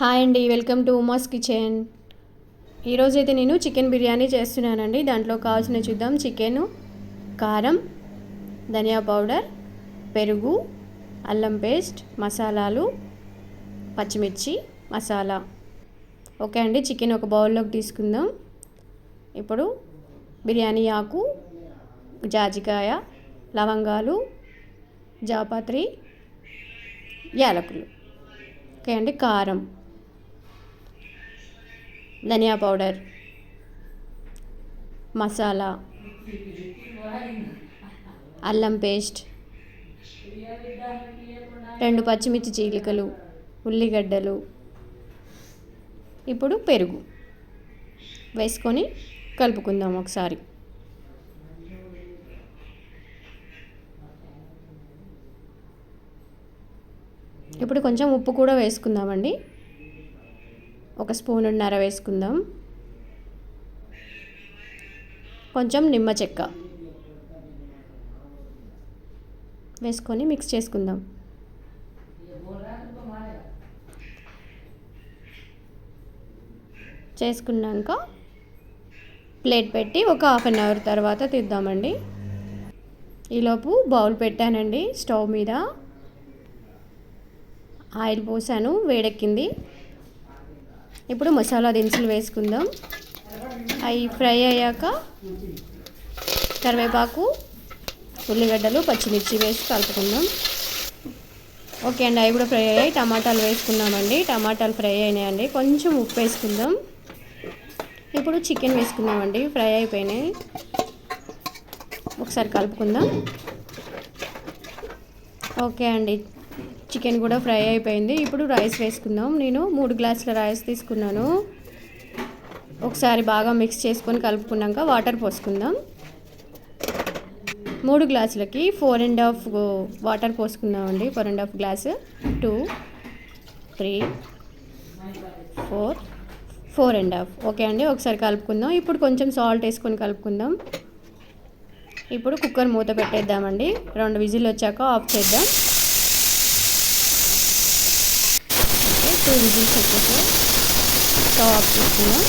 Hi అండి, welcome to Uma's kitchen. ఈరోజైతే నేను చికెన్ బిర్యానీ చేస్తున్నానండి. దాంట్లో కావాల్సిన చూద్దాం. చికెను, కారం, ధనియా పౌడర్, పెరుగు, అల్లం పేస్ట్, మసాలాలు, పచ్చిమిర్చి మసాలా. ఓకే అండి, చికెన్ ఒక బౌల్లోకి తీసుకుందాం. ఇప్పుడు బిర్యానీ ఆకు, జాజికాయ, లవంగాలు, జాపత్రి, యాలకులు. ఓకే అండి, కారం, ధనియా పౌడర్, మసాలా, అల్లం పేస్ట్, 2 పచ్చిమిర్చి చీలికలు, ఉల్లిగడ్డలు. ఇప్పుడు పెరుగు వేసుకొని కలుపుకుందాం ఒకసారి. ఇప్పుడు కొంచెం ఉప్పు కూడా వేసుకుందామండి. 1 స్పూనున్నర వేసుకుందాం. కొంచెం నిమ్మ చెక్క వేసుకొని మిక్స్ చేసుకుందాం. చేసుకున్నాక ప్లేట్ పెట్టి ఒక హాఫ్ అన్ అవర్ తర్వాత తీద్దామండి. ఈలోపు బౌల్ పెట్టానండి స్టవ్ మీద. ఆయిల్ పోసాను, వేడెక్కింది. ఇప్పుడు మసాలా దినుసులు వేసుకుందాం. అవి ఫ్రై అయ్యాక కరివేపాకు, ఉల్లిగడ్డలు, పచ్చిమిర్చి వేసి కలుపుకుందాం. ఓకే అండి, అవి కూడా ఫ్రై అయ్యాయి. టమాటాలు వేసుకున్నామండి. టమాటాలు ఫ్రై అయినాయండి. కొంచెం ఉప్పు వేసుకుందాం. ఇప్పుడు చికెన్ వేసుకుందామండి. ఫ్రై అయిపోయినాయి. ఒకసారి కలుపుకుందాం. ఓకే అండి, చికెన్ కూడా ఫ్రై అయిపోయింది. ఇప్పుడు రైస్ వేసుకుందాం. నేను 3 గ్లాసుల రైస్ తీసుకున్నాను. ఒకసారి బాగా మిక్స్ చేసుకొని కలుపుకున్నాక వాటర్ పోసుకుందాం. 3 గ్లాసులకి 4.5 వాటర్ పోసుకుందామండి. 4.5 గ్లాసు, 2, 3, 4, 4.5. ఓకే అండి, ఒకసారి కలుపుకుందాం. ఇప్పుడు కొంచెం సాల్ట్ వేసుకొని కలుపుకుందాం. ఇప్పుడు కుక్కర్ మూత పెట్టేద్దామండి. 2 విజిల్ వచ్చాక ఆఫ్ చేద్దాం. 2 విజిల్స్ వచ్చేసి స్టవ్ ఆఫ్ చేసుకుందాం.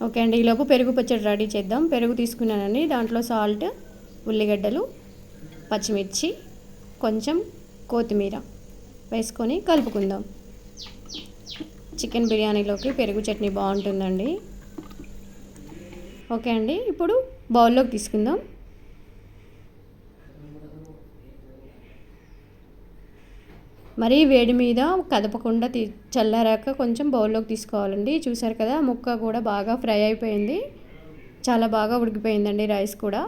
ఓకే అండి, ఈలోపు పెరుగు పచ్చడి రెడీ చేద్దాం. పెరుగు తీసుకున్నానండి. దాంట్లో సాల్ట్, ఉల్లిగడ్డలు, పచ్చిమిర్చి, కొంచెం కొత్తిమీర వేసుకొని కలుపుకుందాం. చికెన్ బిర్యానీలోకి పెరుగు చట్నీ బాగుంటుందండి. ఓకే అండి, ఇప్పుడు బౌల్లోకి తీసుకుందాం. మరీ వేడి మీద కదపకుండా చల్లారాక కొంచెం బౌల్లోకి తీసుకోవాలండి. చూసారు కదా, ముక్క కూడా బాగా ఫ్రై అయిపోయింది. చాలా బాగా ఉడికిపోయిందండి రైస్ కూడా.